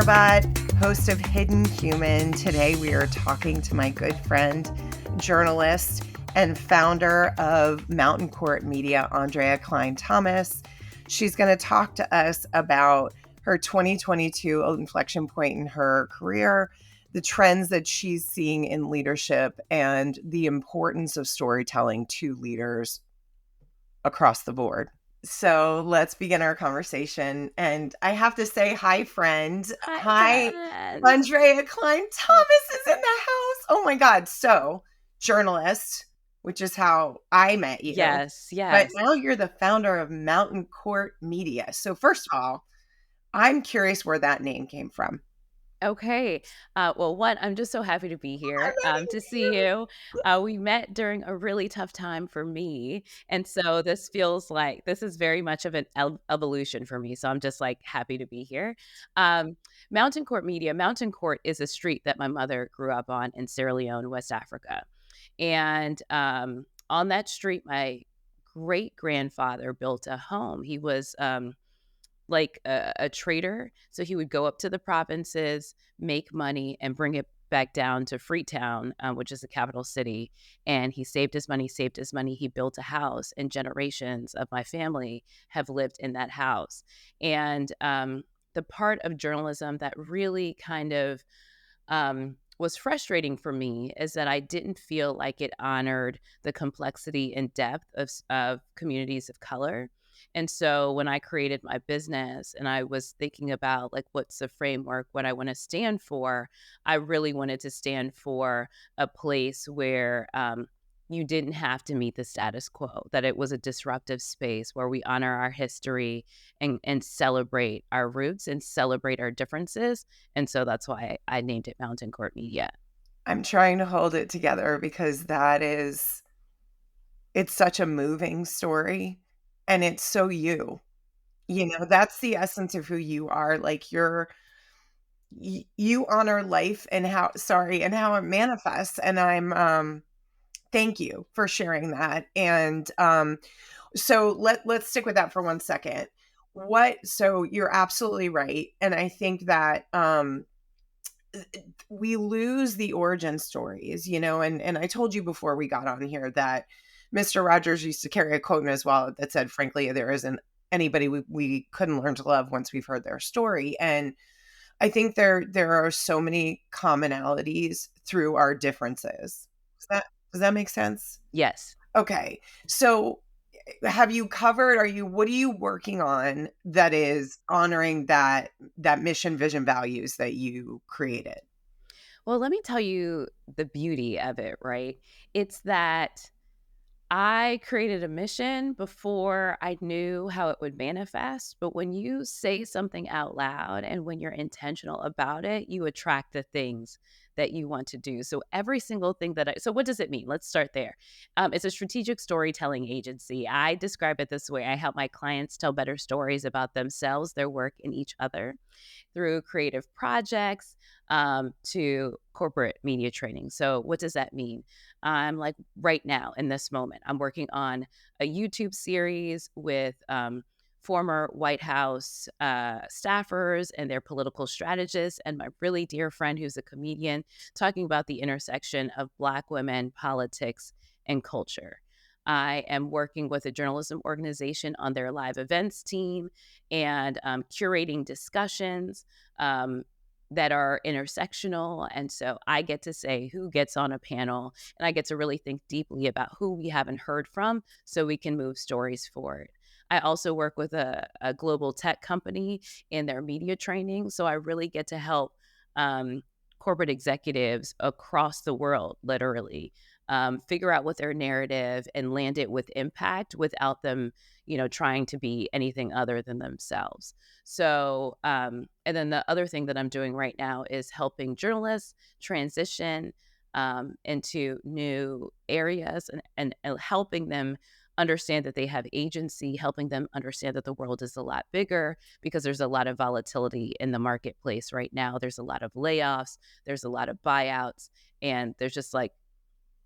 Meerbott, host of Hidden Human. Today we are talking to my good friend, journalist, and founder of Mountain Court Media, Aundrea Cline-Thomas. She's going to talk to us about her 2022 inflection point in her career, the trends that she's seeing in leadership, and the importance of storytelling to leaders across the board. So let's begin our conversation. And I have to say, hi, friend. Hi, Aundrea Cline-Thomas is in the house. Oh my God. So, journalist, which is how I met you. Yes. But now you're the founder of Mountain Court Media. So first of all, I'm curious where that name came from. Okay. Well, one, I'm just so happy to be here, to see you. We met during a really tough time for me. And so this feels like this is very much of an evolution for me. So I'm just like happy to be here. Mountain Court Media. Mountain Court is a street that my mother grew up on in Sierra Leone, West Africa. And on that street, my great grandfather built a home. He was like a trader. So he would go up to the provinces, make money, and bring it back down to Freetown, which is the capital city. And he saved his money, saved his money. He built a house, and generations of my family have lived in that house. And the part of journalism that really kind of was frustrating for me is that I didn't feel like it honored the complexity and depth of communities of color. And so when I created my business and I was thinking about like what's the framework, what I want to stand for, I really wanted to stand for a place where you didn't have to meet the status quo, that it was a disruptive space where we honor our history and celebrate our roots and celebrate our differences. And so that's why I named it Mountain Court Media. I'm trying to hold it together because it's such a moving story and it's so you. That's the essence of who you are. Like you honor life and how it manifests. And thank you for sharing that. And so let's stick with that for 1 second. So you're absolutely right. And I think that we lose the origin stories, and I told you before we got on here that Mr. Rogers used to carry a quote in his wallet that said, frankly, there isn't anybody we couldn't learn to love once we've heard their story. And I think there are so many commonalities through our differences. Does that make sense? Yes. Okay. So what are you working on that is honoring that mission, vision, values that you created? Well, let me tell you the beauty of it, right? It's that I created a mission before I knew how it would manifest. But when you say something out loud and when you're intentional about it, you attract the things that you want to do. So every single thing so what does it mean? Let's start there. It's a strategic storytelling agency. I describe it this way. I help my clients tell better stories about themselves, their work, and each other through creative projects to corporate media training. So what does that mean? I'm like right now in this moment, I'm working on a YouTube series with former White House staffers and their political strategists, and my really dear friend who's a comedian, talking about the intersection of Black women, politics, and culture. I am working with a journalism organization on their live events team and curating discussions that are intersectional. And so I get to say who gets on a panel, and I get to really think deeply about who we haven't heard from so we can move stories forward. I also work with a global tech company in their media training. So I really get to help corporate executives across the world, literally, figure out what their narrative and land it with impact without them, trying to be anything other than themselves. So, and then the other thing that I'm doing right now is helping journalists transition into new areas and helping them understand that they have agency, helping them understand that the world is a lot bigger because there's a lot of volatility in the marketplace right now. There's a lot of layoffs, there's a lot of buyouts, and there's just like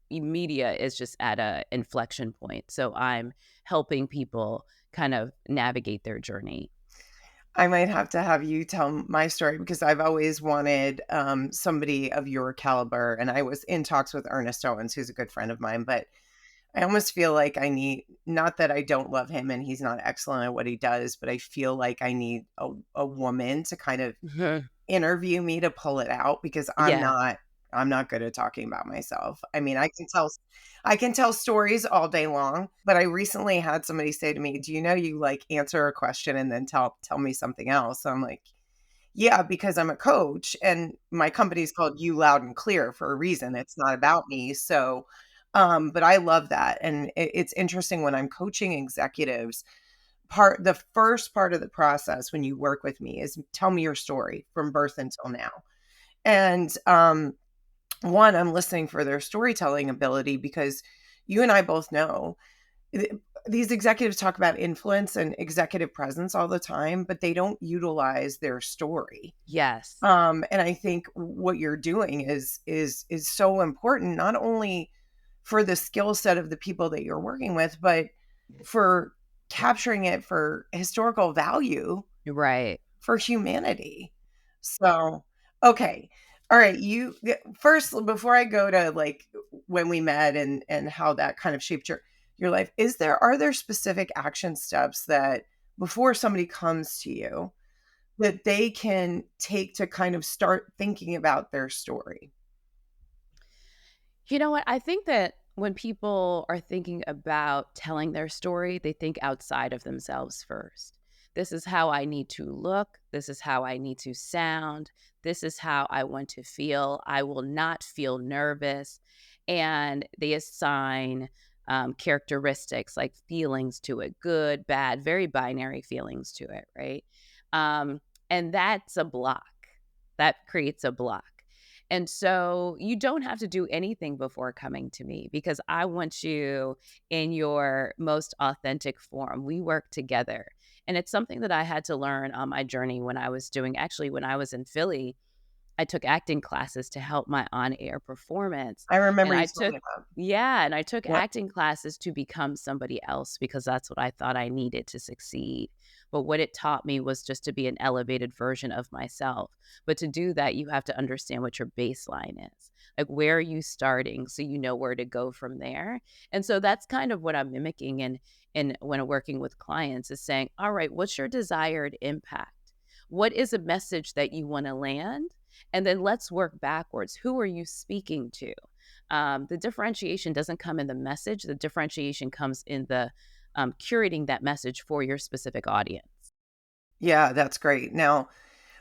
media is just at a inflection point. So I'm helping people kind of navigate their journey. I might have to have you tell my story because I've always wanted somebody of your caliber. And I was in talks with Ernest Owens, who's a good friend of mine, but I almost feel like I need, not that I don't love him and he's not excellent at what he does, but I feel like I need a woman to kind of Mhm. interview me to pull it out because Yeah. I'm not good at talking about myself. I mean, I can tell stories all day long, but I recently had somebody say to me, "Do you know you like answer a question and then tell me something else?" So I'm like, "Yeah, because I'm a coach and my company's called You Loud and Clear for a reason. It's not about me." So but I love that. And it's interesting when I'm coaching executives, the first part of the process when you work with me is tell me your story from birth until now. And one, I'm listening for their storytelling ability because you and I both know th- these executives talk about influence and executive presence all the time, but they don't utilize their story. Yes. And I think what you're doing is so important, not only for the skill set of the people that you're working with, but for capturing it for historical value Right. for humanity. So, okay. All right, first before I go to like when we met and how that kind of shaped your life, are there specific action steps that before somebody comes to you that they can take to kind of start thinking about their story? You know what? I think that when people are thinking about telling their story, they think outside of themselves first. This is how I need to look. This is how I need to sound. This is how I want to feel. I will not feel nervous. And they assign characteristics like feelings to it, good, bad, very binary feelings to it, right? Um, and that's a block. That creates a block. And so you don't have to do anything before coming to me because I want you in your most authentic form. We work together. And it's something that I had to learn on my journey when I was when I was in Philly, I took acting classes to help my on-air performance, I remember and you I telling took me that. yeah, and I took Yep. acting classes to become somebody else because that's what I thought I needed to succeed. But what it taught me was just to be an elevated version of myself. But to do that, you have to understand what your baseline is. Like, where are you starting so you know where to go from there? And so that's kind of what I'm mimicking in when working with clients is saying, "All right, what's your desired impact? What is a message that you want to land? And then let's work backwards. Who are you speaking to?" The differentiation doesn't come in the message, the differentiation comes in the curating that message for your specific audience. Yeah, that's great. Now,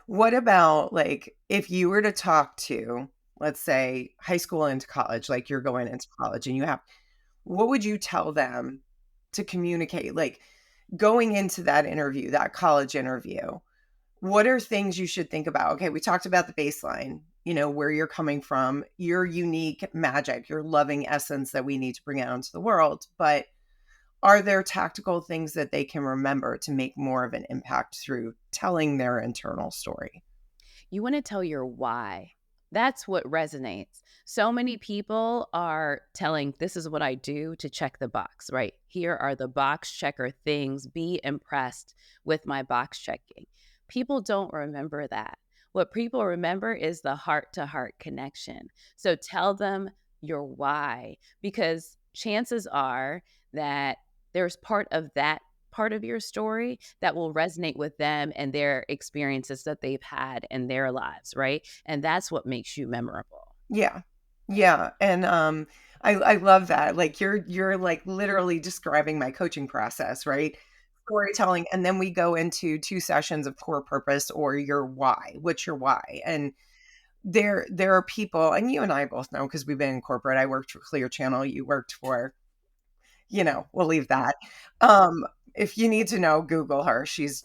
what about like if you were to talk to, let's say, high school into college, like you're going into college and what would you tell them to communicate? Like going into that interview, that college interview, what are things you should think about? Okay, we talked about the baseline, where you're coming from, your unique magic, your loving essence that we need to bring out into the world. But are there tactical things that they can remember to make more of an impact through telling their internal story? You want to tell your why. That's what resonates. So many people are telling, this is what I do to check the box, right? Here are the box checker things. Be impressed with my box checking. People don't remember that. What people remember is the heart to heart connection. So tell them your why, because chances are that there's part of that part of your story that will resonate with them and their experiences that they've had in their lives, right? And that's what makes you memorable. Yeah. Yeah, and, I love that, like, you're, like, literally describing my coaching process, right? Storytelling, and then we go into 2 sessions of core purpose or your why. What's your why? And there are people, and you and I both know because 'cause we've been in corporate. I worked for Clear Channel, you worked for, we'll leave that. Um, if you need to know, Google her. She's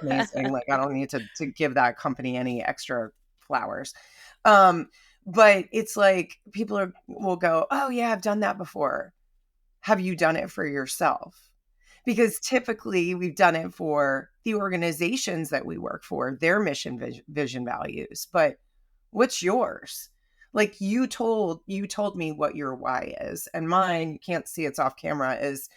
amazing. Like, I don't need to give that company any extra flowers. Um, but it's like will go, "Oh, yeah, I've done that before." Have you done it for yourself? Because typically we've done it for the organizations that we work for, their mission, vision, values, but what's yours? Like you told me what your why is, and mine, you can't see it's off camera, is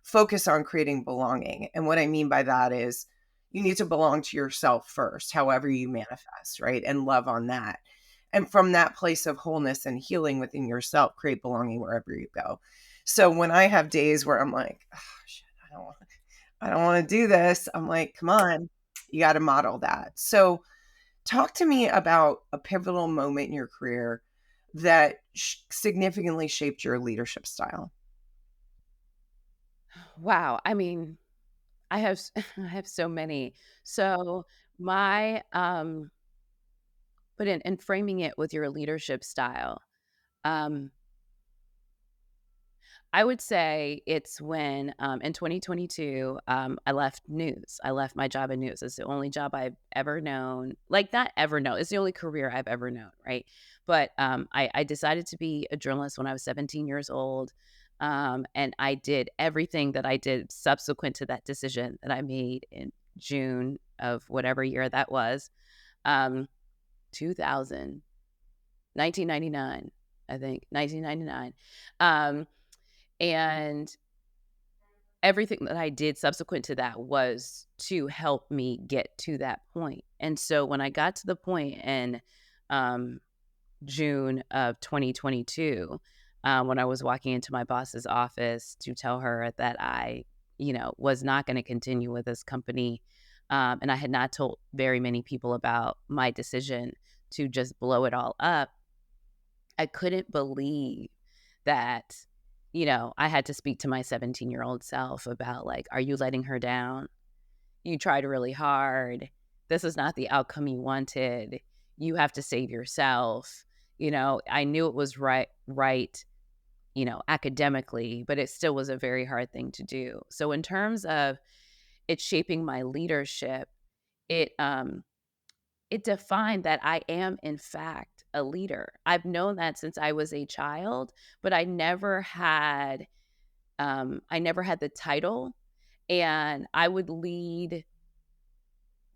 focus on creating belonging. And what I mean by that is You need to belong to yourself first, however you manifest, right? And love on that. And from that place of wholeness and healing within yourself, create belonging wherever you go. So when I have days where I'm like, oh, shit, I don't want to do this, I'm like, come on, you got to model that. So talk to me about a pivotal moment in your career that significantly shaped your leadership style. Wow. I mean, I have I have so many. So my but in framing it with your leadership style, um I would say it's when, in 2022, I left news. I left my job in news. It's the only job I've ever known. Like, not ever known. It's the only career I've ever known, right? But I decided to be a journalist when I was 17 years old, and I did everything that I did subsequent to that decision that I made in June of whatever year that was, um, 2000, 1999, I think, 1999. Um, and everything that I did subsequent to that was to help me get to that point. And so when I got to the point in um, June of 2022, when I was walking into my boss's office to tell her that I, was not going to continue with this company, and I had not told very many people about my decision to just blow it all up, I couldn't believe that, I had to speak to my 17-year-old self about, like, "Are you letting her down? You tried really hard. This is not the outcome you wanted. You have to save yourself." I knew it was right, academically, but it still was a very hard thing to do. So in terms of it shaping my leadership, it, it defined that I am, in fact, a leader. I've known that since I was a child, but I never had the title, and I would lead.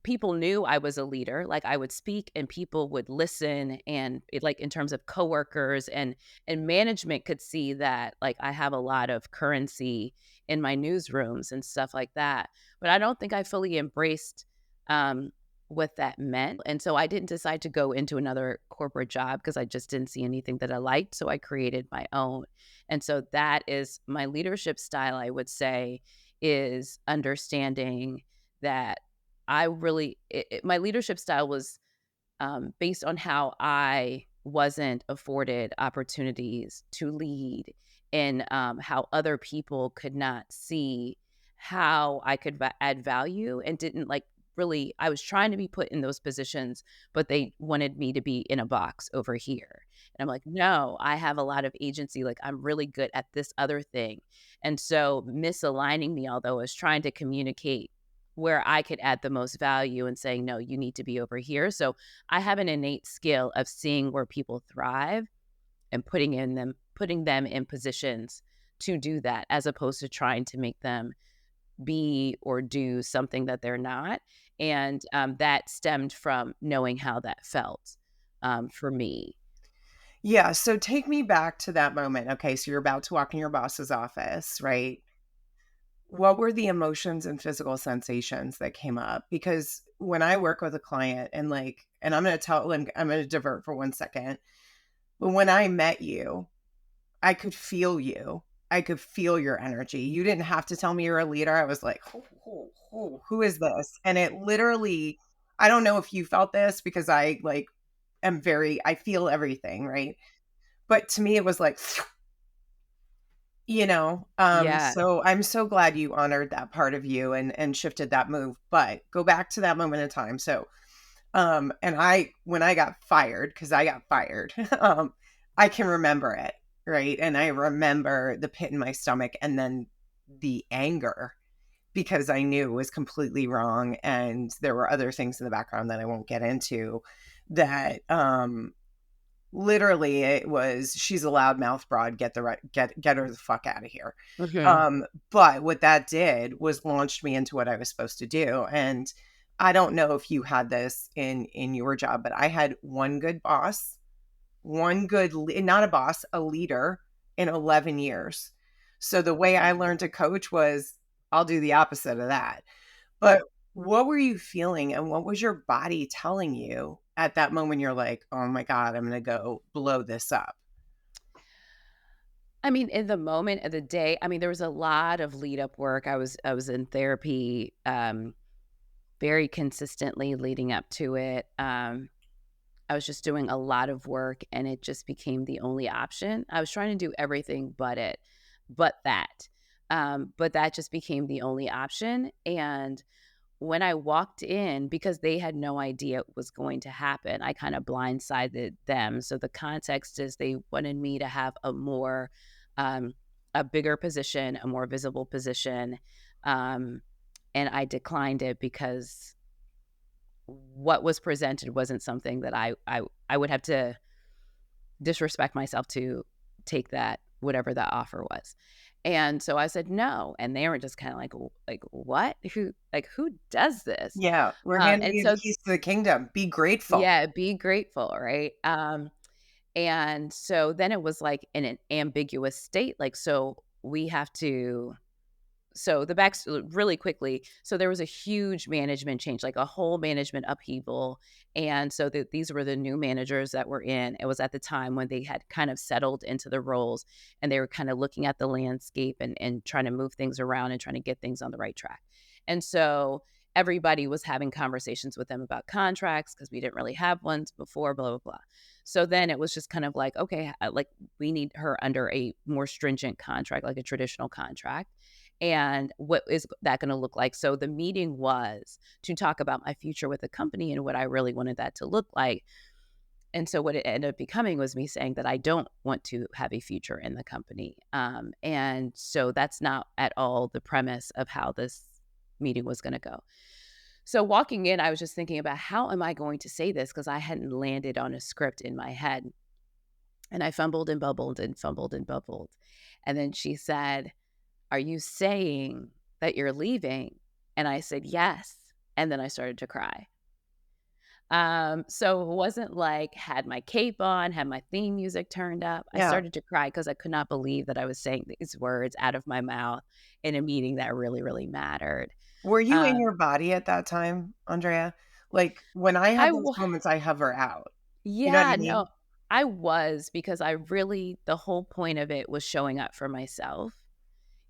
People knew I was a leader, like, I would speak and people would listen, and like, in terms of coworkers and management could see that, like, I have a lot of currency in my newsrooms and stuff like that, but I don't think I fully embraced, um, what that meant, and so I didn't decide to go into another corporate job because I just didn't see anything that I liked, so I created my own, and so that is my leadership style, I would say, is understanding that I really my leadership style was, based on how I wasn't afforded opportunities to lead and, how other people could not see how I could add value and didn't like really I was trying to be put in those positions, but they wanted me to be in a box over here. And I'm like, no, I have a lot of agency. Like, I'm really good at this other thing. And so misaligning me, although I was trying to communicate where I could add the most value and saying, no, you need to be over here. So I have an innate skill of seeing where people thrive and putting them in positions to do that as opposed to trying to make them be or do something that they're not. And that stemmed from knowing how that felt for me. Yeah, so take me back to that moment. Okay, so you're about to walk in your boss's office, right? What were the emotions and physical sensations that came up? Because when I work with a client and and I'm going to divert for 1 second. But when I met you, I could feel you. I could feel your energy. You didn't have to tell me you're a leader. I was like, who is this? And it literally, I don't know if you felt this because I feel everything, right? But to me, it was like, Yeah. so I'm so glad you honored that part of you and shifted that move. But go back to that moment in time. So, and when I got fired, because I got fired, I can remember it, right? And I remember the pit in my stomach and then the anger because I knew it was completely wrong. And there were other things in the background that I won't get into that literally it was she's a loudmouth broad, get her the fuck out of here. Mhm. But what that did was launched me into what I was supposed to do. And I don't know if you had this in your job, but I had one good boss, not a boss, a leader in 11 years. So the way I learned to coach was I'll do the opposite of that. But What were you feeling and what was your body telling you at that moment? You're like, "Oh my god, I'm gonna go blow this up." I mean, in the moment of the day, I mean, there was a lot of lead up work. I was in therapy very consistently leading up to it. I was just doing a lot of work and it just became the only option. I was trying to do everything but that. But that just became the only option. And when I walked in, because they had no idea it was going to happen, I kind of blindsided them. So the context is they wanted me to have um, a bigger position, a more visible position. Um, and I declined it because what was presented wasn't something that I would have to disrespect myself to take that whatever that offer was. And so I said no, and they were just kind of like what? Who does this? Yeah, we're handing And you the so keys to the kingdom. Be grateful. yeah, be grateful, right? And so then it was like in an ambiguous state, like so we have to so the back really quickly, so there was a huge management change, like a whole management upheaval, and so these were the new managers that were in. It was at the time when they had kind of settled into the roles, and they were kind of looking at the landscape and trying to move things around and trying to get things on the right track. And so everybody was having conversations with them about contracts because we didn't really have ones before, blah blah blah. So then it was just kind of like, okay, like we need her under a more stringent contract, like a traditional contract, and what is that going to look like? So the meeting was to talk about my future with the company and what I really wanted that to look like. And so what it ended up becoming was me saying that I don't want to have a future in the company. And so that's not at all the premise of how this meeting was going to go. So walking in, I was just thinking about how am I going to say this because I hadn't landed on a script in my head. And I fumbled and bubbled and fumbled and bubbled. And then she said, "Are you saying that you're leaving?" And I said, "Yes." And then I started to cry. So it wasn't like had my cape on, had my theme music turned up. I Yeah. started to cry because I could not believe that I was saying these words out of my mouth in a meeting that really, really mattered. Were you in Um, your body at that time, Andrea? Like, when I have I those wa moments, I hover out. You know what I Yeah, no, mean? I was because I really the whole point of it was showing up for myself.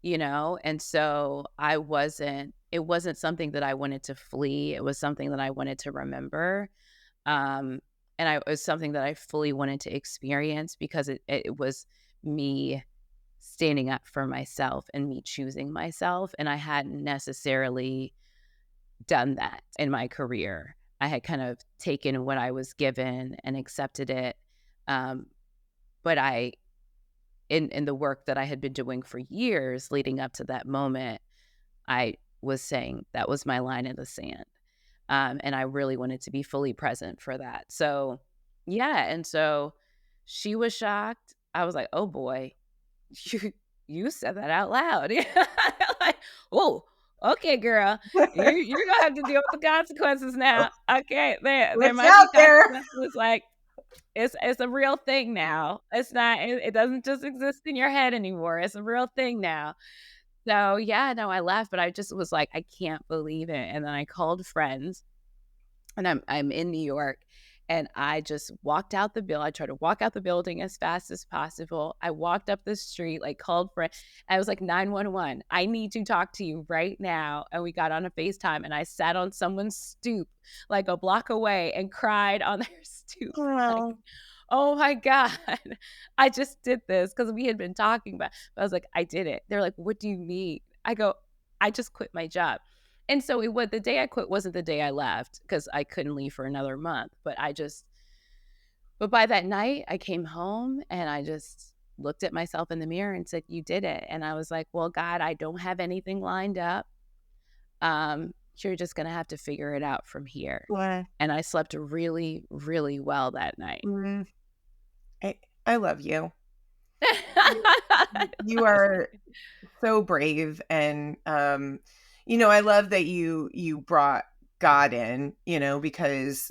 And so it wasn't something that I wanted to flee. It was something that I wanted to remember. Um, and it was something that I fully wanted to experience because it was me standing up for myself and me choosing myself. And I hadn't necessarily done that in my career. I had kind of taken what I was given and accepted it. Um, but in the work that I had been doing for years leading up to that moment, I was saying that was my line in the sand. And I really wanted to be fully present for that. So, yeah. And so she was shocked. I was like, oh boy, you, you said that out loud. Like, oh, okay, girl. You're going to have to deal with the consequences now. Okay. There What's might be out there? consequences. Like, it's a real thing now. It's not it doesn't just exist in your head anymore. It's a real thing now. So, yeah, no, I laughed, but I just was like, "I can't believe it." And then I called friends, and I'm in New York, and I just walked out the bill I tried to walk out the building as fast as possible. I walked up the street, like, called friend I was like, "911, I need to talk to you right now." And we got on a FaceTime, and I sat on someone's stoop, like, a block away and cried on their stoop, like, Oh, "Oh my god, I just did this because we had been talking about I was like, "I did it." They're like, "What do you mean?" I go, "I just quit my job." And so it would the day I quit wasn't the day I left because I couldn't leave for another month, but by that night, I came home and I just looked at myself in the mirror and said, "You did it." And I was like, "Well, God, I don't have anything lined up. You're just gonna have to figure it out from here." what? And I slept really, really well that night. Mm, I love you. You I you love are you. so brave and, I love that you brought God in, because,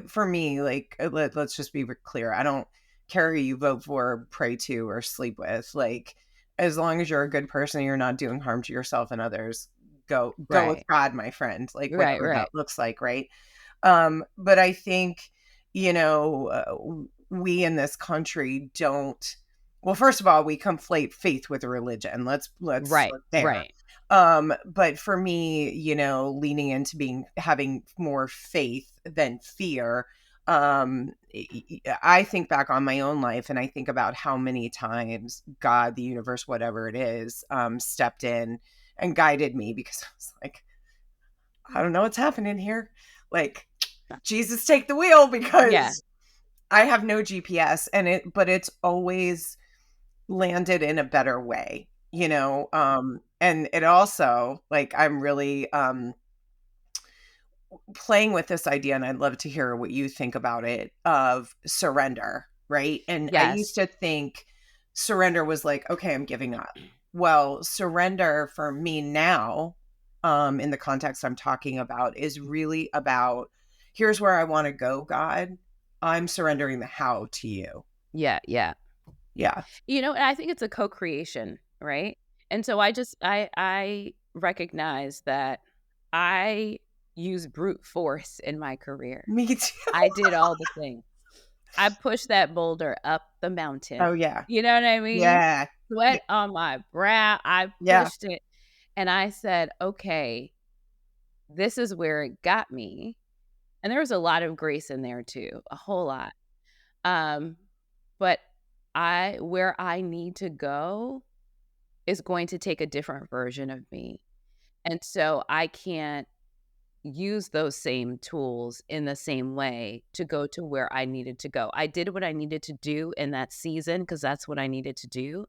for me, like, let's just be clear. I don't care who you vote for, pray to, or sleep with. Like, as long as you're a good person, you're not doing harm to yourself and others, go with Right. God, my friend, like Right, whatever that right. looks like, right? But I think, we in this country don't, well, first of all, we conflate faith with religion. Let's Right, start there. right. But for me, leaning into having more faith than fear, I think back on my own life and I think about how many times God, the universe, whatever it is, stepped in and guided me because I was like, I don't know what's happening here. Like, Jesus, take the wheel Yeah. because I have no GPS, but it's always landed in a better way, and it also, like, I'm really playing with this idea, and I'd love to hear what you think about it, of surrender, right? And I used Yes. to think surrender was like, okay, I'm giving up. Well, surrender for me now, in the context I'm talking about, is really about, here's where I want to go, God. I'm surrendering the how to you. Yeah, yeah. Yeah. And I think it's a co-creation, right? And so I recognize that I use brute force in my career. Me too. I did all the things. I pushed that boulder up the Oh, mountain. yeah. You know what I mean? Yeah. Yeah. Sweat on my brow. I Yeah. pushed it and I said, "Okay, this is where it got me." And there was a lot of grace in there too, a whole lot. Um, but where I need to go is going to take a different version of me. And so I can't use those same tools in the same way to go to where I needed to go. I did what I needed to do in that season because that's what I needed to do.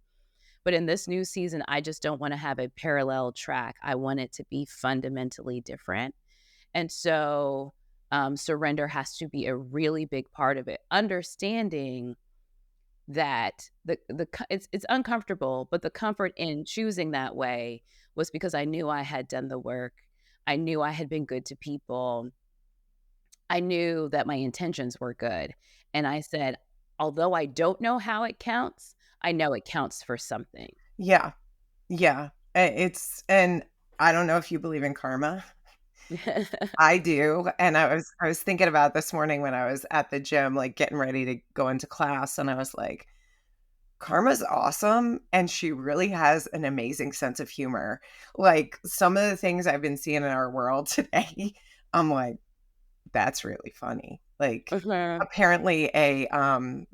But in this new season, I just don't want to have a parallel track. I want it to be fundamentally different. And so surrender has to be a really big part of it. Understanding that it's uncomfortable, but the comfort in choosing that way was because I knew I had done the work. I knew I had been good to people. I knew that my intentions were good. And I said, although I don't know how it counts, I know it counts for something. Yeah. Yeah. And I don't know if you believe in karma. I do, and I was thinking about this morning when I was at the gym, like, getting ready to go into class, and I was like, "Karma's awesome, and she really has an amazing sense of humor." Like, some of the things I've been seeing in our world today, I'm like, "That's really funny." Like, Mhm. apparently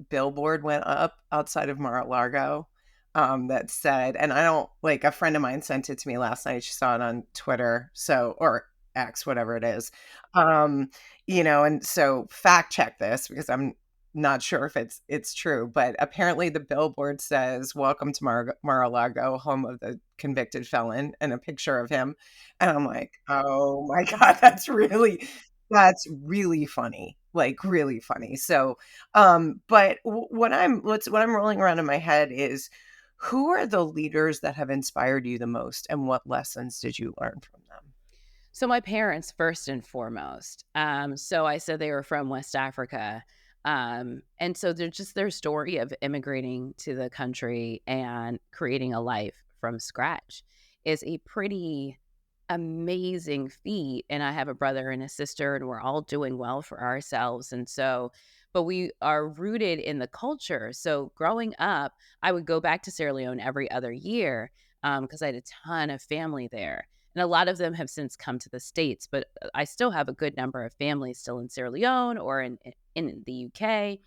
billboard went up outside of Mar-a-Lago, that said, and I don't, like, a friend of mine sent it to me last night, she saw it on Twitter, or X, whatever it is. Um, and so fact check this because I'm not sure if it's true, but apparently the billboard says, "Welcome to Mar-a-Lago, home of the convicted felon," and a picture of him, and I'm like, "Oh my god, that's really funny, like, really funny." So, but what I'm rolling around in my head is, who are the leaders that have inspired you the most, and what lessons did you learn from them? So my parents, first and foremost. So I said they were from West Africa. And so they're just their story of immigrating to the country and creating a life from scratch is a pretty amazing feat. And I have a brother and a sister, and we're all doing well for ourselves. And so, but we are rooted in the culture. So growing up, I would go back to Sierra Leone every other year because I had a ton of family there. And a lot of them have since come to the States, but I still have a good number of families still in Sierra Leone or in the UK.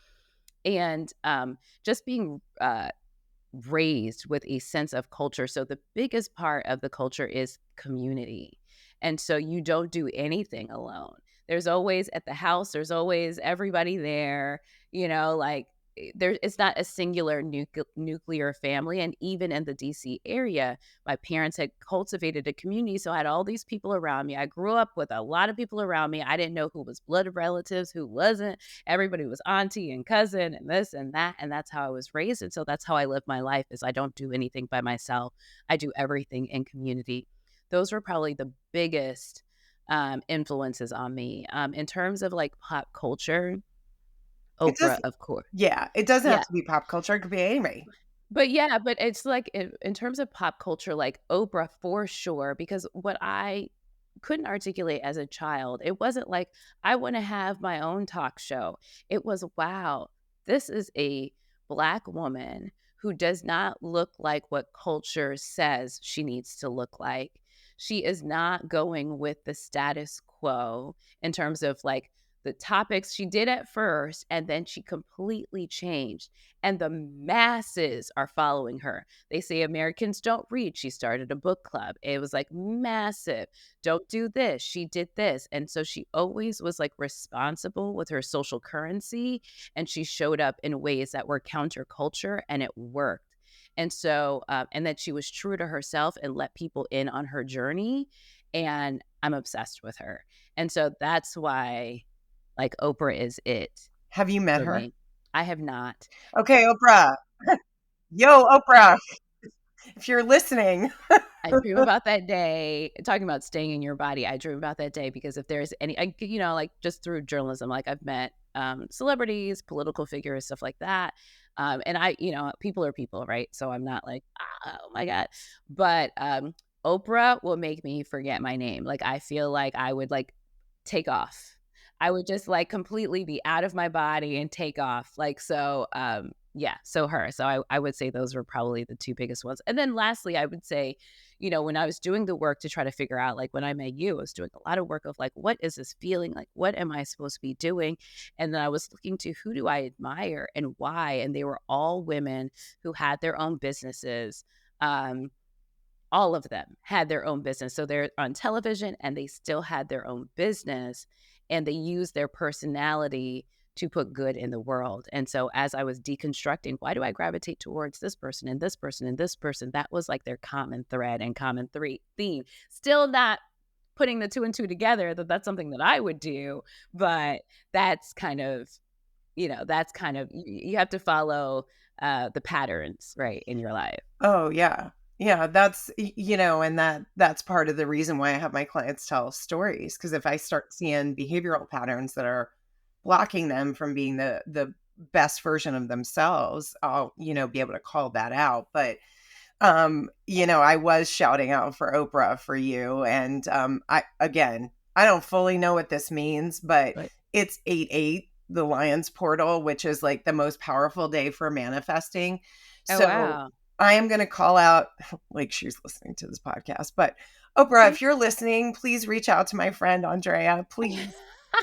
And just being raised with a sense of culture. So the biggest part of the culture is community. And so you don't do anything alone. There's always at the house, there's always everybody there, like there it's not a singular nuclear family. And even in the DC area, my parents had cultivated a community. So I had all these people around me. I grew up with a lot of people around me. I didn't know who was blood relatives, who wasn't. Everybody was auntie and cousin and this and that, and that's how I was raised, and so that's how I live my life is I don't do anything by myself. I do everything in community. Those were probably the biggest influences on me. In terms of like pop culture, It Oprah, does of course. Yeah, it doesn't have Yeah. to be pop culture, it could be anime. But yeah, but it's like in terms of pop culture, like Oprah for sure, because what I couldn't articulate as a child, it wasn't like, I wanna have my own talk show. It was, wow, this is a Black woman who does not look like what culture says she needs to look like. She is not going with the status quo in terms of, like, the topics she did at first, and then she completely changed, and the masses are following her. They say Americans don't read. She started a book club. It was, like, massive. Don't do this. She did this. And so she always was, like, responsible with her social currency, and she showed up in ways that were counterculture, and it worked. And so, and that she was true to herself and let people in on her journey. And I'm obsessed with her. And so that's why, like, Oprah is it Have you met for her? me. I have not. Okay, Oprah. Yo, Oprah, if you're listening. I dream about that day talking about staying in your body, I dream about that day because if there's any like, just through journalism, like, I've met, celebrities, political figures, stuff like that, and people are people, right? So I'm not like, "Ah, oh my god," but, Oprah will make me forget my name, like, I feel like I would, like, take off. I would just, like, completely be out of my body and take off, like, so, yeah, so her. So I would say those were probably the 2 biggest ones. And then lastly, I would say, when I was doing the work to try to figure out, like, when I met you, I was doing a lot of work of, like, what is this feeling? Like, what am I supposed to be doing? And then I was looking to who do I admire and why? And they were all women who had their own businesses. Um, all of them had their own business. So they're on television and they still had their own business and they used their personality to put good in the world. And so as I was deconstructing, why do I gravitate towards this person and this person and this person? That was like their common thread and common theme. Still not putting the two and two together that that's something that I would do, but that's kind of, you have to follow the patterns, right, in your life. Oh, yeah. Yeah, and that's part of the reason why I have my clients tell stories. Because if I start seeing behavioral patterns that are blocking them from being the best version of themselves, I'll, be able to call that out. But, I was shouting out for Oprah for you, and, I don't fully know what this means, but Right. it's 8/8, the Lion's portal, which is, like, the most powerful day for manifesting. Oh, So wow. I am gonna call out like she's listening to this podcast, but Oprah, Okay. if you're listening, please reach out to my friend Aundrea, please.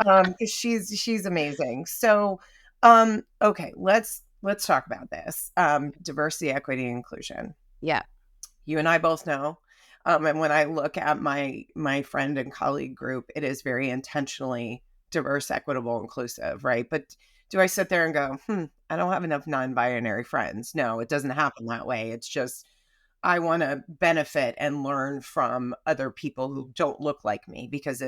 'Cause she's amazing. So, okay, let's talk about this. Diversity, equity, and inclusion. Yeah. You and I both know. And when I look at my friend and colleague group, it is very intentionally diverse, equitable, inclusive, right? But do I sit there and go, I don't have enough non-binary friends? No, it doesn't happen that way. It's just I want to benefit and learn from other people who don't look like me because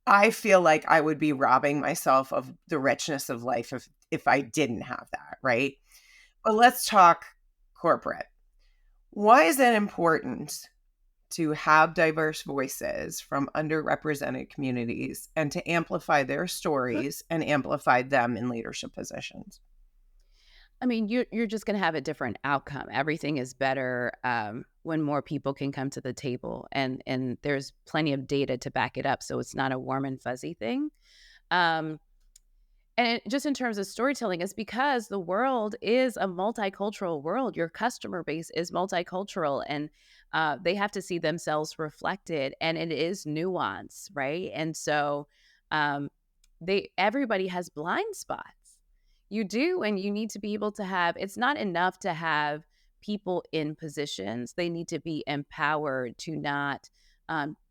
I feel like I would be robbing myself of the richness of life if I didn't have that, right? But let's talk corporate. Why is it important to have diverse voices from underrepresented communities and to amplify their stories and amplify them in leadership positions? I mean, you're just gonna have a different outcome. Everything is better, when more people can come to the table, and there's plenty of data to back it up, so it's not a warm and fuzzy thing. Um, just in terms of storytelling, it's because the world is a multicultural world. Your customer base is multicultural, and they have to see themselves reflected, and it is nuance, right? And so, um, they everybody has blind spots. You do, and you need to be able to have. It's not enough to have people in positions. They need to be empowered to not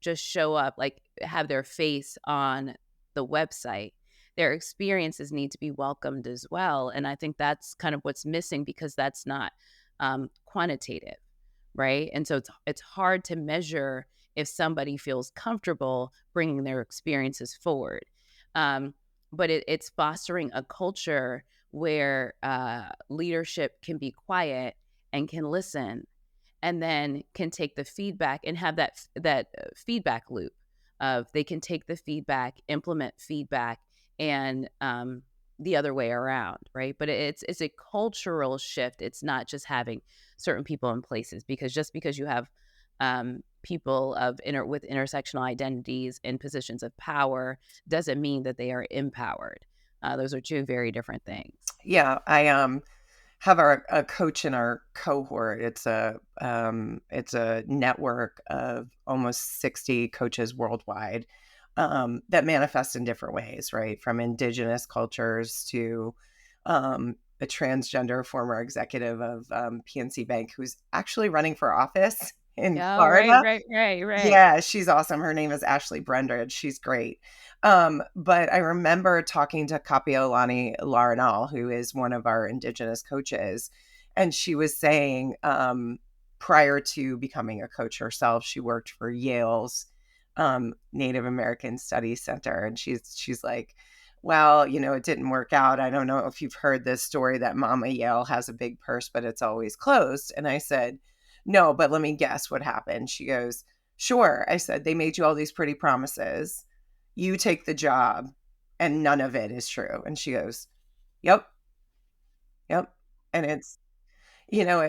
just show up, like have their face on the website. Their experiences need to be welcomed as well. And I think that's kind of what's missing because that's not quantitative, right? And so it's hard to measure if somebody feels comfortable bringing their experiences forward. Um, but it's fostering a culture where leadership can be quiet and can listen and then can take the feedback and have that feedback loop of they can take the feedback, implement feedback, and the other way around, right? But it's a cultural shift. It's not just having certain people in places, because just because you have people of with intersectional identities in positions of power doesn't mean that they are empowered. Those are two very different things. Yeah, I have a coach in our cohort. It's a network of almost 60 coaches worldwide, that manifest in different ways, right? From indigenous cultures to a transgender former executive of PNC Bank who's actually running for office in Oh, right, Florida. right, right, right. Yeah, she's awesome. Her name is Ashley Brendridge. She's great. But I remember talking to Kapiolani Laranal, who is one of our indigenous coaches, and she was saying, prior to becoming a coach herself, she worked for Yale's Native American Studies Center, and she's like, well, it didn't work out. I don't know if you've heard this story that Mama Yale has a big purse, but it's always closed. And I said, no, but let me guess what happened. She goes, sure. I said, they made you all these pretty promises. You take the job and none of it is true. And she goes, yep, yep. And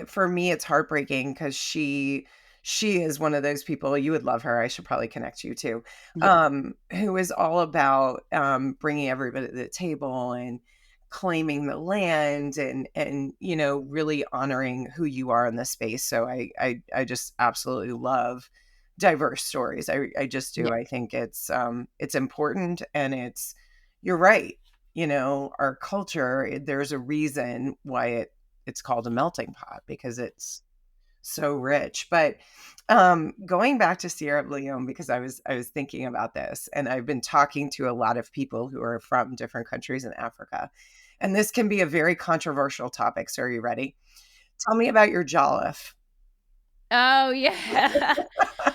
for me, it's heartbreaking because she is one of those people. You would love her. I should probably connect you to, Yeah, who is all about bringing everybody to the table and claiming the land and really honoring who you are in the space. So I just absolutely love diverse stories. I just yeah, do. I think it's important, and you're right. Our culture, there's a reason why it's called a melting pot, because it's so rich. But going back to Sierra Leone, because I was thinking about this, and I've been talking to a lot of people who are from different countries in Africa, and this can be a very controversial topic. So are you ready? Tell me about your jollof. oh yeah.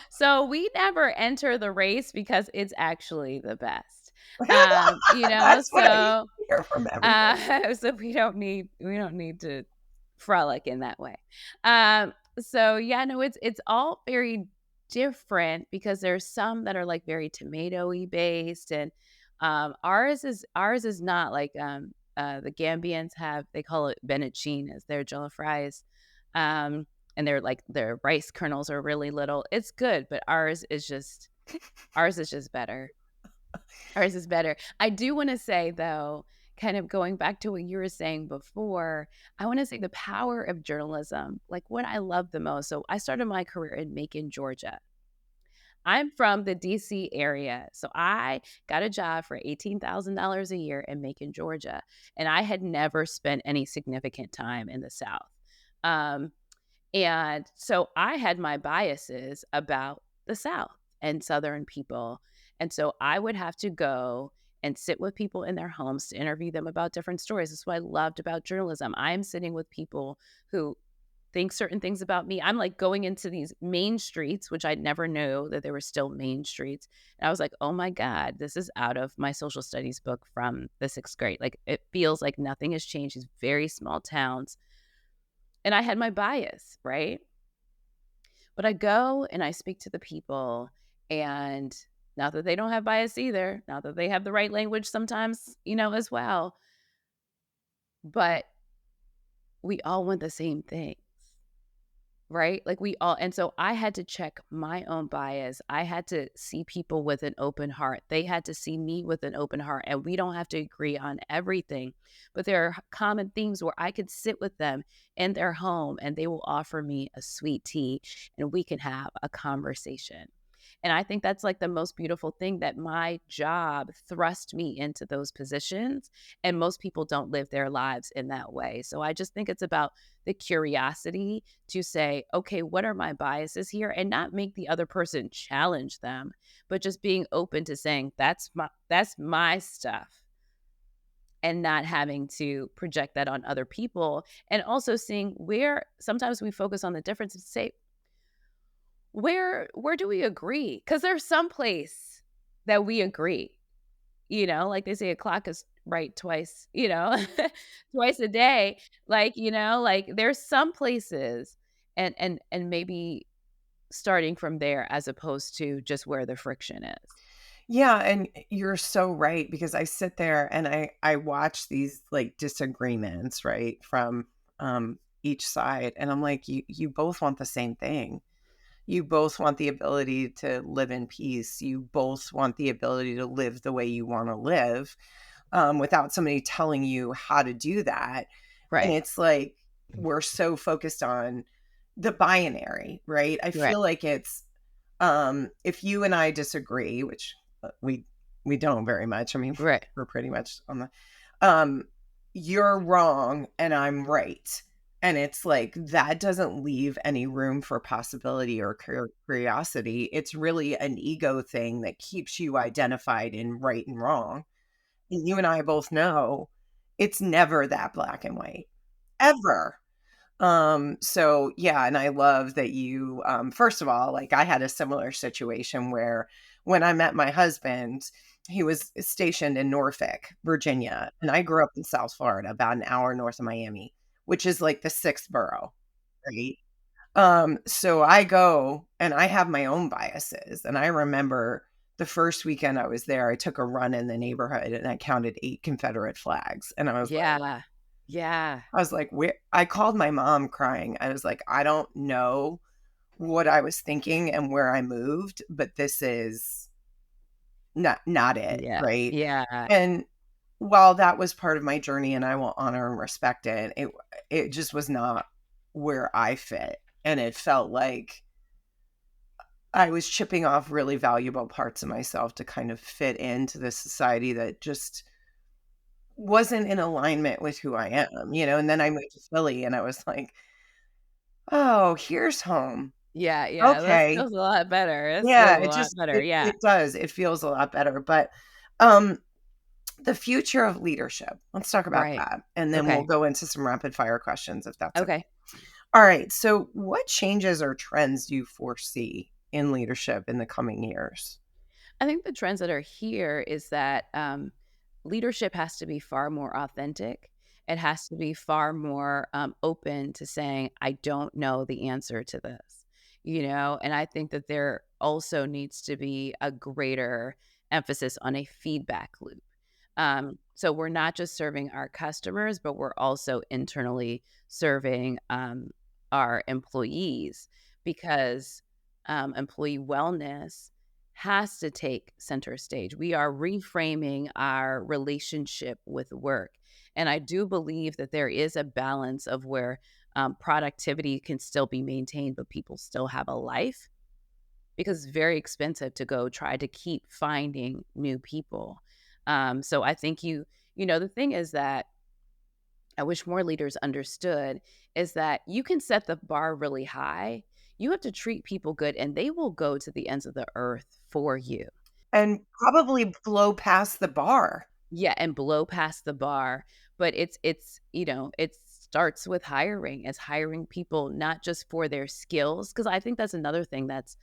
So we never enter the race because it's actually the best. That's what I So hear from everybody. so we don't need to frolic in that way. So yeah, no, it's all very different because there's some that are like very tomatoey based, and ours is not like the Gambians have, they call it Benachine as their jollof rice. And they're like, their rice kernels are really little. It's good, but ours is just better. Ours is better. I do want to say, though, kind of going back to what you were saying before, I want to say the power of journalism, like what I love the most. So I started my career in Macon, Georgia. I'm from the DC area. So I got a job for $18,000 a year in Macon, Georgia. And I had never spent any significant time in the South. Um, and so I had my biases about the South and Southern people. And so I would have to go and sit with people in their homes to interview them about different stories. That's what I loved about journalism. I am sitting with people who think certain things about me. I'm like going into these main streets, which I never knew that there were still main streets. And I was like, oh my God, this is out of my social studies book from the sixth grade. Like it feels like nothing has changed. These very small towns. And I had my bias, right? But I go and I speak to the people, and not that they don't have bias either, not that they have the right language sometimes, as well, but we all want the same things, right? Like we all, and so I had to check my own bias. I had to see people with an open heart. They had to see me with an open heart. And we don't have to agree on everything, but there are common themes where I could sit with them in their home and they will offer me a sweet tea and we can have a conversation. And I think that's like the most beautiful thing, that my job thrust me into those positions. And most people don't live their lives in that way. So I just think it's about the curiosity to say, okay, what are my biases here? And not make the other person challenge them, but just being open to saying, that's my stuff. And not having to project that on other people. And also seeing where sometimes we focus on the difference and say, where do we agree? Because there's some place that we agree, like they say a clock is right twice, twice a day. Like there's some places, and maybe starting from there as opposed to just where the friction is. Yeah, and you're so right because I sit there and I watch these like disagreements, right, from each side and I'm like you both want the same thing. You both want the ability to live in peace. You both want the ability to live the way you want to live without somebody telling you how to do that. And Right. it's like we're so focused on the binary, right? I Right. feel like it's if you and I disagree, which we don't very much. I mean, Right. we're pretty much on the um you're wrong and I'm right. And it's like that doesn't leave any room for possibility or curiosity. It's really an ego thing that keeps you identified in right and wrong. And you and I both know it's never that black and white, ever. So yeah, and I love that you first of all, like I had a similar situation where when I met my husband, he was stationed in Norfolk, Virginia, and I grew up in South Florida, about an hour north of Miami, which is like the sixth borough, right? So I go and I have my own biases. And I remember the first weekend I was there, I took a run in the neighborhood and I counted 8 Confederate flags. And Yeah. Yeah. I was like, "Where" I called my mom crying. I was like, "I don't know what I was thinking and where I moved, but this is not it," Yeah. right? Yeah. And while that was part of my journey and I will honor and respect it, it just was not where I fit. And it felt like I was chipping off really valuable parts of myself to kind of fit into this society that just wasn't in alignment with who I am, and then I moved to Philly and I was like, "Oh, here's home. Yeah, yeah, that Okay." feels a lot better. This feels Yeah, a it lot just better, it yeah. does. It feels a lot better, but, um, the future of leadership, let's talk about Right. that, and then we'll Okay. go into some rapid fire questions if that's okay. Okay. Alright, so what changes or trends do you foresee in leadership in the coming years? I think the trends that are here is that leadership has to be far more authentic. It has to be far more open to saying, I don't know the answer to this, and I think that there also needs to be a greater emphasis on a feedback loop. So we're not just serving our customers, but we're also internally serving our employees because employee wellness has to take center stage. We are reframing our relationship with work. And I do believe that there is a balance of where productivity can still be maintained, but people still have a life because it's very expensive to go try to keep finding new people. So I think the thing is that I wish more leaders understood is that you can set the bar really high. You have to treat people good and they will go to the ends of the earth for you. And probably blow past the bar. Yeah, and blow past the bar, but it starts with hiring, as hiring people not just for their skills, because I think that's another thing that's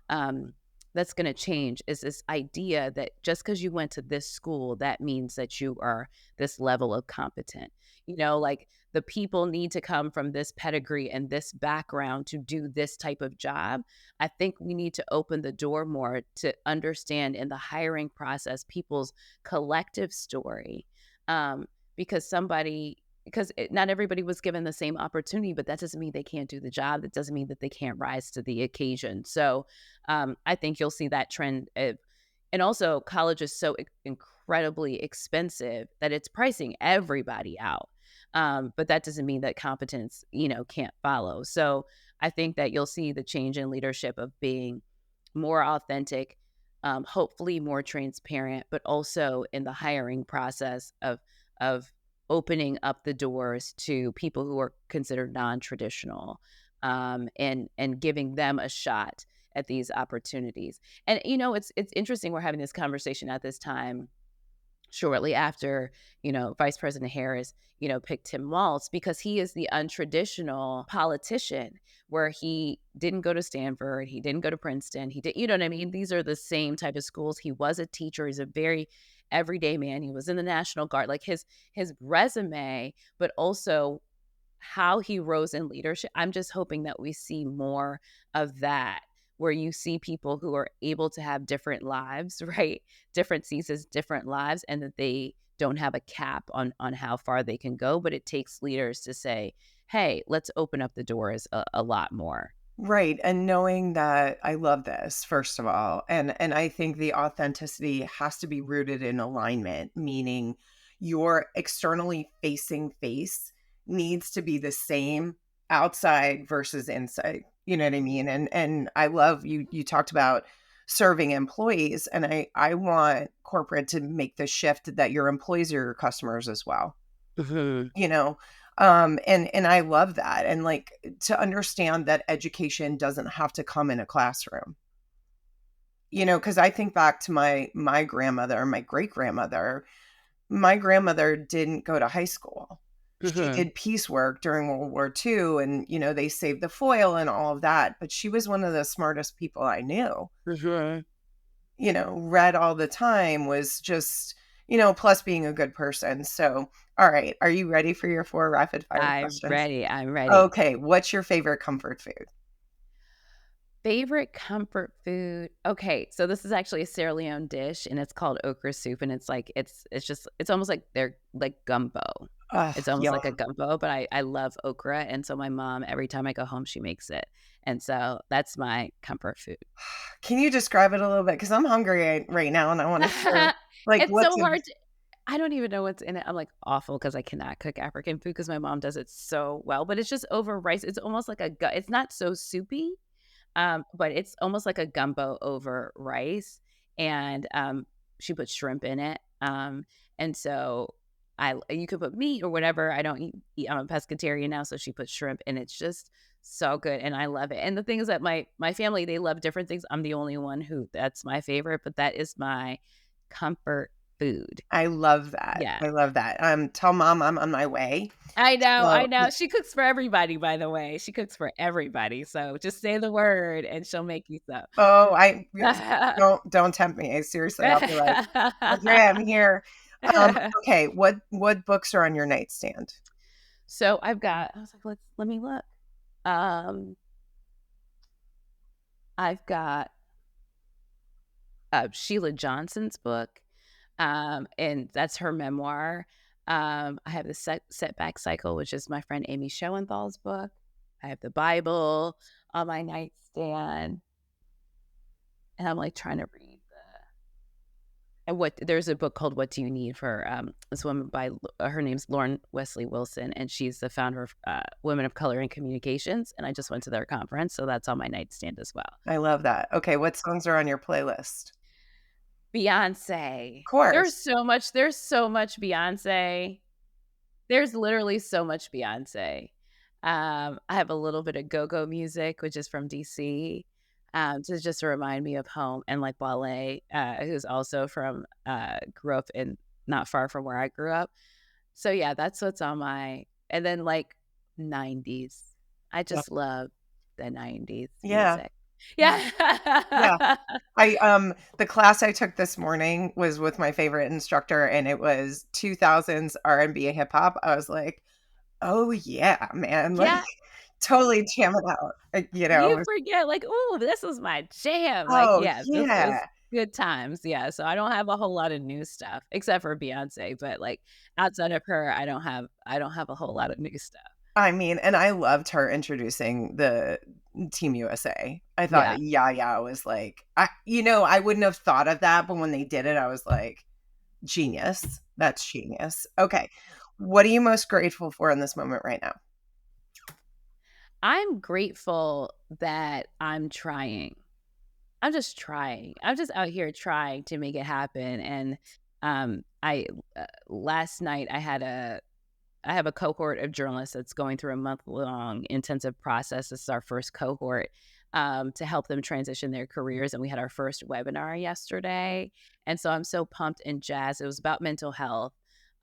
gonna change is this idea that just because you went to this school, that means that you are this level of competent. Like, the people need to come from this pedigree and this background to do this type of job. I think we need to open the door more to understand in the hiring process people's collective story, um, because not everybody was given the same opportunity, but that doesn't mean they can't do the job. That doesn't mean that they can't rise to the occasion. So I think you'll see that trend. And also, college is so incredibly expensive that it's pricing everybody out. But that doesn't mean that competence, can't follow. So I think that you'll see the change in leadership of being more authentic, hopefully more transparent, but also in the hiring process of opening up the doors to people who are considered non-traditional, and giving them a shot at these opportunities. And it's interesting we're having this conversation at this time shortly after, Vice President Harris, picked Tim Walz because he is the untraditional politician where he didn't go to Stanford, he didn't go to Princeton, he did, you know what I mean? These are the same type of schools. He was a teacher, he's a very everyday man. He was in the National Guard, like his resume, but also how he rose in leadership. I'm just hoping that we see more of that where you see people who are able to have different lives, right? Different seasons, different lives, and that they don't have a cap on how far they can go. But it takes leaders to say, hey, let's open up the doors a lot more. Right, and knowing that I love this, first of all, and I think the authenticity has to be rooted in alignment, meaning your externally facing face needs to be the same outside versus inside. You know what I mean? And I love you talked about serving employees, and I want corporate to make the shift that your employees are your customers as well. Mhm. You know, and I love that, and, like, to understand that education doesn't have to come in a classroom, because I think back to my grandmother, my great-grandmother. My grandmother didn't go to high school. She Mhm. did piecework during World War II, and, they saved the foil and all of that, but she was one of the smartest people I knew. Mhm. Read all the time, was just, plus being a good person. So, all right, are you ready for your 4 rapid fire I'm questions? ready. I'm ready. Okay, what's your favorite comfort food? Favorite comfort food? Okay, so this is actually a Sierra Leone dish, and it's called okra soup, and it's like it's almost like they're like gumbo. It's almost Yum. like a gumbo, but I love okra, and so my mom, every time I go home, she makes it, and so that's my comfort food. Can you describe it a little bit? Because 'Cause I'm hungry right now and I wanna hear, like, It's what's so in. hard to I don't even know what's in it. I'm, like, awful because I cannot cook African food because my mom does it so well, but it's just over rice. It's almost like a gu it's not so soupy, but it's almost like a gumbo over rice, and, she puts shrimp in it, and so you could put meat or whatever. I don't eat I'm a pescatarian now, so she puts shrimp, and it's just so good, and I love it, and the thing is that my family, they love different things. I'm the only one who that's my favorite, but that is my comfort food. I love that. Yeah. I love that. Tell mom I'm on my way. I So know. She cooks for everybody, by the way. She cooks for everybody, so just say the word, and she'll make you some. oh, I don't tempt me. Seriously, I'll be like, "Andrea, I'm here." Um, okay, what books are on your nightstand? So I was like, let me look. Um, I've got Sheila Johnson's book, and that's her memoir. I have the Setback Cycle, which is my friend Amy Schoenthal's book. I have the Bible on my nightstand, and I'm like trying to read and what there's a book called What Do You Need for this woman by her name's Lauren Wesley Wilson, and she's the founder of Women of Color in Communications. And I just went to their conference, so that's on my nightstand as well. I love that. Okay, what songs are on your playlist? Beyonce. Of course. There's so much Beyonce. There's literally so much Beyonce. I have a little bit of go-go music, which is from DC, to just remind me of home, and like Wale, who's also from grew up in not far from where I grew up. So yeah, that's what's on my and then like 90s. I Yep. just love the 90s Yeah. music. Yeah. Yeah. Yeah. The class I took this morning was with my favorite instructor, and it was 2000s R&B hip hop. I was like, "Oh, yeah, man." Like, Yeah. totally jam it out. You forget, like, "Ooh, this was my jam." Like, Oh, yeah, this was yeah. good times, yeah, so I don't have a whole lot of new stuff, except for Beyoncé, but, like, outside of her, I don't have a whole lot of new stuff. I mean, and I loved her introducing the Team USA. I Yeah. thought Yaya was like I wouldn't have thought of that, but when they did it, I was like, "Genius. That's genius." Okay. What are you most grateful for in this moment right now? I'm grateful that I'm trying. I'm just trying. I'm just out here trying to make it happen, and, I last night, I have a cohort of journalists that's going through a month-long intensive process. This is our first cohort, to help them transition their careers, and we had our first webinar yesterday, and so I'm so pumped and jazzed. It was about mental health,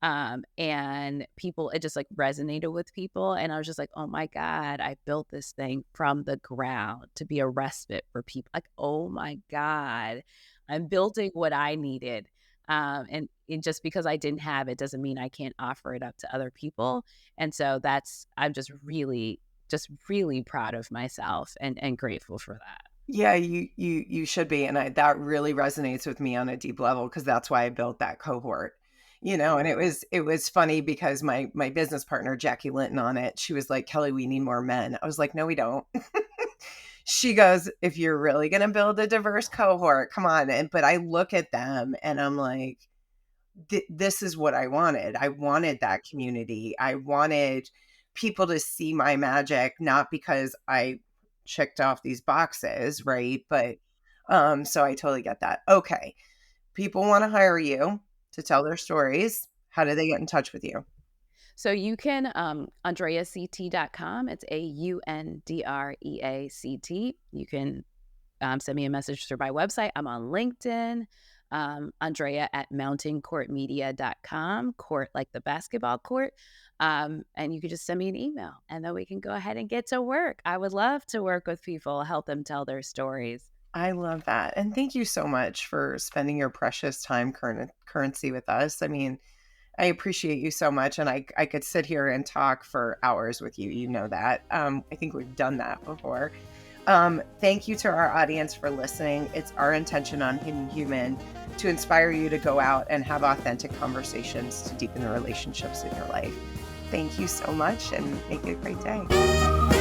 and people it just, like, resonated with people, and I was just like, "Oh my god, I built this thing from the ground to be a respite for people." Like, "Oh my god, I'm building what I needed." And just because I didn't have it doesn't mean I can't offer it up to other people. And so I'm just really proud of myself and grateful for that. Yeah, you should be, and that really resonates with me on a deep level because that's why I built that cohort, and it was funny because my business partner, Jackie Linton, on it, she was like, "Kelly, we need more men." I was like, "No, we don't." She goes, "If you're really gonna build a diverse cohort, come on." But I look at them and I'm like, this is what I wanted. I wanted that community. I wanted people to see my magic, not because I checked off these boxes, right? But so I totally get that. Okay. People want to hire you to tell their stories. How do they get in touch with you? So you can AundreaCT.com. It's AUNDREACT. You can send me a message through my website. I'm on LinkedIn. Andrea at mountaincourtmedia.com, court like the basketball court. And you can just send me an email and then we can go ahead and get to work. I would love to work with people, help them tell their stories. I love that. And thank you so much for spending your precious time currency with us. I mean, I appreciate you so much, and I could sit here and talk for hours with you. You know that. I think we've done that before. Thank you to our audience for listening. It's our intention on Hidden Human to inspire you to go out and have authentic conversations to deepen the relationships in your life. Thank you so much, and make it a great day.